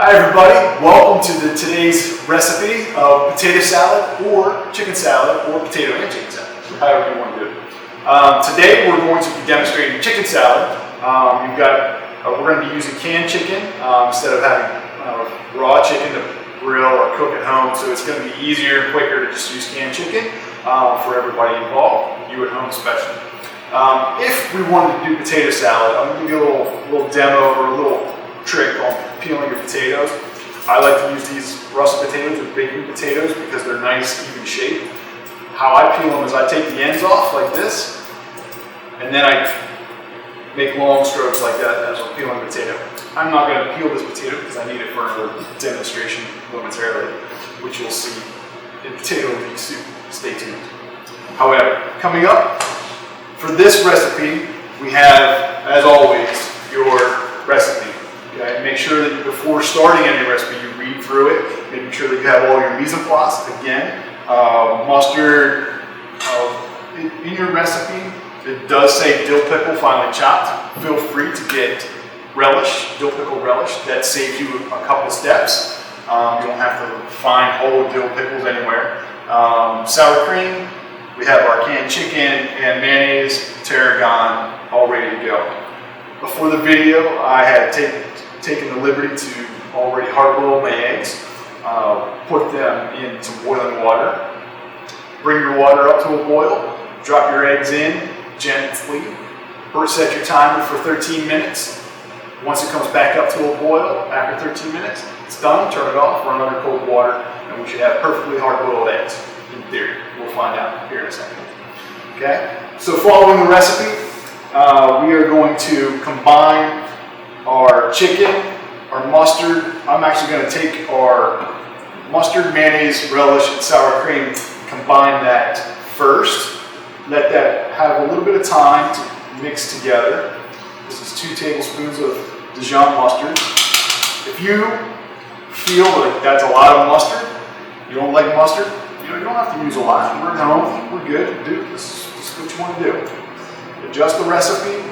Hi everybody, welcome to today's recipe of potato salad or chicken salad or potato and chicken salad, however you want to do it. Today we're going to be demonstrating chicken salad. We're going to be using canned chicken instead of having raw chicken to grill or cook at home, so it's going to be easier and quicker to just use canned chicken for everybody involved, you at home especially. If we wanted to do potato salad, I'm going to give you a little demo or a little trick on peeling your potatoes. I like to use these russet potatoes or baking potatoes because they're nice, even shape. How I peel them is I take the ends off like this, and then I make long strokes like that as I'm peeling a potato. I'm not going to peel this potato because I need it for another demonstration momentarily, which you'll see in potato leek soup. Stay tuned. However, coming up for this recipe, we have, as always, your recipe. Okay? Make sure that before starting any recipe, you read through it, making sure that you have all your mise en place. Again, mustard. In your recipe, it does say dill pickle finely chopped. Feel free to get relish, dill pickle relish. That saves you a couple steps. You don't have to find whole dill pickles anywhere. Sour cream. We have our canned chicken and mayonnaise, tarragon, all ready to go. Before the video, I had taken the liberty to already hard-boil my eggs, put them in some boiling water, bring your water up to a boil, drop your eggs in gently, set your timer for 13 minutes. Once it comes back up to a boil, after 13 minutes, it's done, turn it off, run under cold water, and we should have perfectly hard-boiled eggs, in theory. We'll find out here in a second. Okay, so following the recipe, we are going to combine our chicken, our mustard. I'm actually going to take our mustard, mayonnaise, relish, and sour cream, combine that first. Let that have a little bit of time to mix together. This is 2 tablespoons of Dijon mustard. If you feel like that's a lot of mustard, you don't like mustard, you don't have to use a lot. We're at home, we're good. This is what you want to do. Adjust the recipe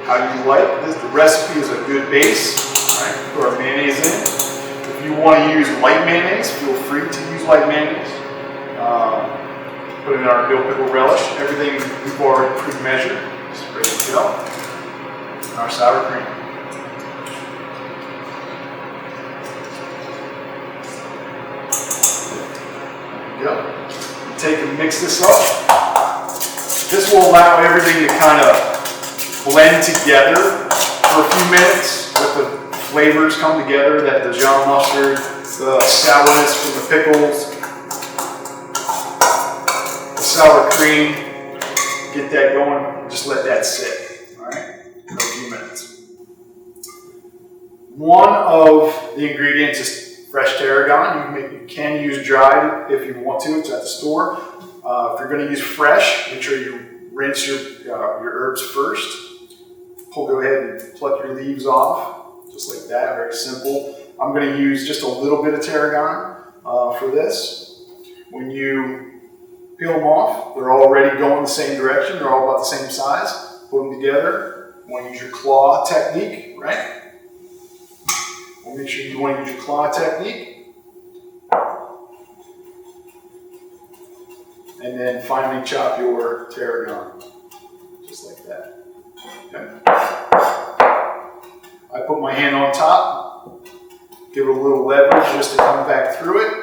how you like. The recipe is a good base. Right? Put our mayonnaise in. If you want to use light mayonnaise, feel free to use light mayonnaise. Put in our dill pickle relish. Everything we've already pre-measured. It's ready to go. And our sour cream. There we go. Take and mix this up. This will allow everything to kind of blend together for a few minutes. Let the flavors come together, that Dijon mustard, the sourness from the pickles, the sour cream. Get that going, just let that sit, all right, for a few minutes. One of the ingredients is fresh tarragon. You can use dried if you want to, it's at the store. If you're going to use fresh, make sure you rinse your herbs first. Go ahead and pluck your leaves off, just like that, very simple. I'm going to use just a little bit of tarragon for this. When you peel them off, they're already going the same direction, they're all about the same size. Put them together. You want to use your claw technique, right? Make sure you want to use your claw technique. And then finally chop your tarragon, just like that. Okay. I put my hand on top, give it a little leverage just to come back through it,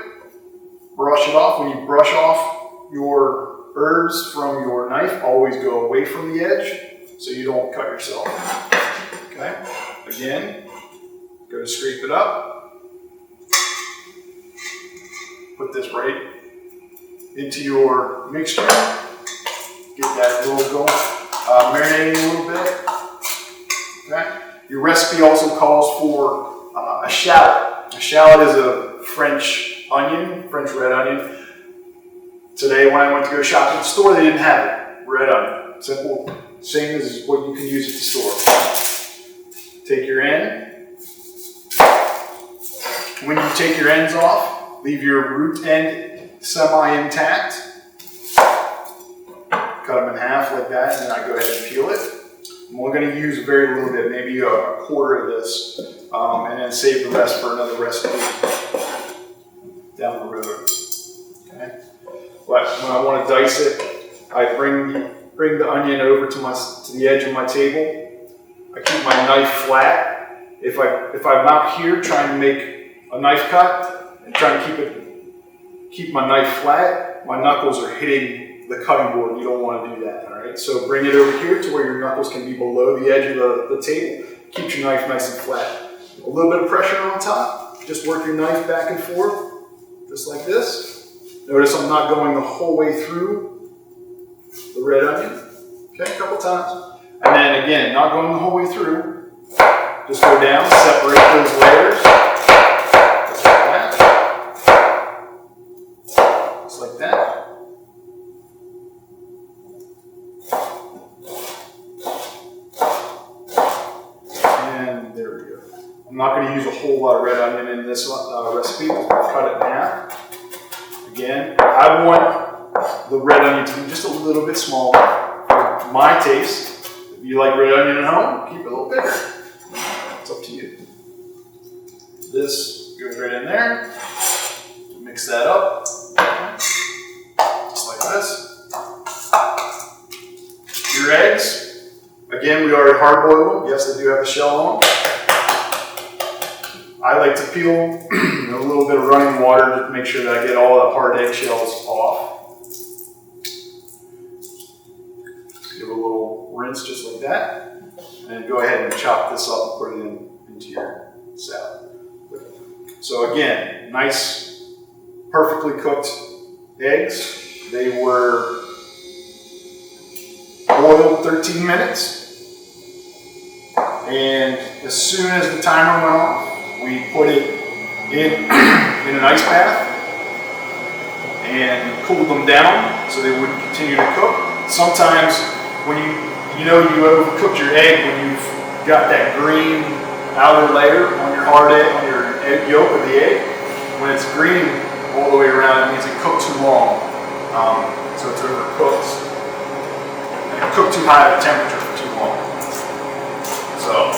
brush it off. When you brush off your herbs from your knife, always go away from the edge so you don't cut yourself. Okay, again, go to scrape it up, put this right into your mixture, get that a little going, marinating a little bit. Okay. Your recipe also calls for a shallot. A shallot is a French onion, French red onion. Today when I went to go shop at the store, they didn't have it. Red onion. Simple, same as what you can use at the store. Take your end. When you take your ends off, leave your root end semi-intact. Cut them in half like that, and then I go ahead and peel it. I'm only going to use very little bit, maybe a quarter of this, and then save the rest for another recipe down the road. Okay. But when I want to dice it, I bring the onion over to the edge of my table. I keep my knife flat. If I'm out here trying to make a knife cut and trying to keep my knife flat, my knuckles are hitting the cutting board. You don't want to do that, all right? So bring it over here to where your knuckles can be below the edge of the table. Keep your knife nice and flat. A little bit of pressure on top. Just work your knife back and forth, just like this. Notice I'm not going the whole way through the red onion. Okay, a couple times. And then again, not going the whole way through. Just go down, separate those layers. Just like that. And there we go. I'm not going to use a whole lot of red onion in this recipe. I'll cut it in half. Again, I want the red onion to be just a little bit smaller for my taste. If you like red onion at home, keep it a little bigger. It's up to you. This goes right in there. Mix that up. Just like this. Your eggs. Again, we already hard boiled them. Yes, they do have the shell on them. I like to peel in a little bit of running water to make sure that I get all the hard egg shells off. Give it a little rinse just like that. And go ahead and chop this up and put it into your salad. So again, nice, perfectly cooked eggs. They were boiled 13 minutes. And as soon as the timer went off, we put it in an ice bath and cooled them down so they wouldn't continue to cook. Sometimes when you overcooked your egg when you've got that green outer layer on your hard egg, on your egg yolk of the egg. When it's green all the way around, it means it cooked too long. So it's overcooked. And it cooked too high of a temperature for too long. So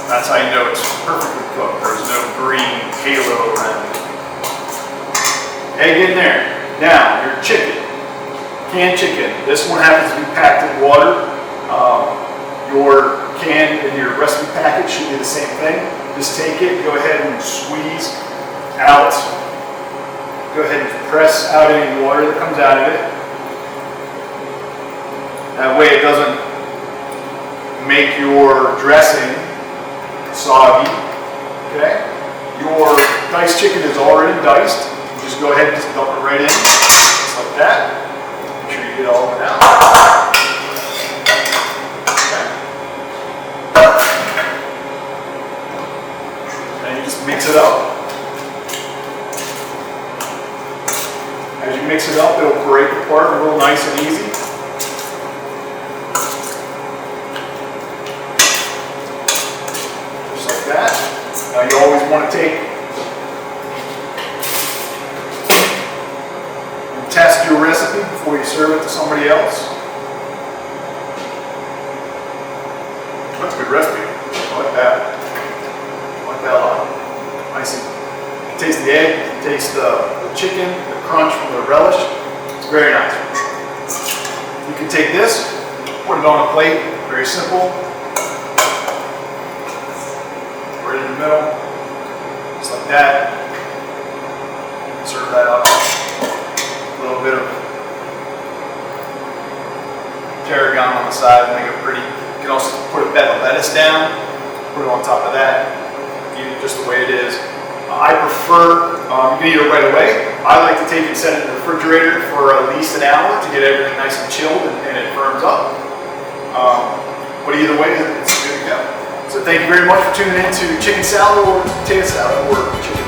that's how you know it's perfectly cooked. There's no green halo around it. Egg in there. Now, your chicken. Canned chicken. This one happens to be packed in water. Your can in your recipe packet should be the same thing. Just take it, go ahead and squeeze out. Go ahead and press out any water that comes out of it. That way it doesn't make your dressing soggy. Okay? Your diced chicken is already diced. You just go ahead and just dump it right in, just like that. Make sure you get all of it out. Okay. And you just mix it up. As you mix it up, it'll break apart real nice and easy. Just like that. Now you always want to take and test your recipe before you serve it to somebody else. That's a good recipe. I like that. I like that a lot. Nice. You can taste the egg, you can taste the chicken, the crunch from the relish. It's very nice. You can take this, put it on a plate, very simple. Right in the middle, just like that. Serve that up. A little bit of tarragon on the side, make it pretty. You can also put a bed of lettuce down, put it on top of that, eat it just the way it is. I prefer, you can eat it right away. I like to take it and set it in the refrigerator for at least an hour to get everything nice and chilled and it firms up. But either way, it's good to go. So thank you very much for tuning in to chicken salad or potato salad or chicken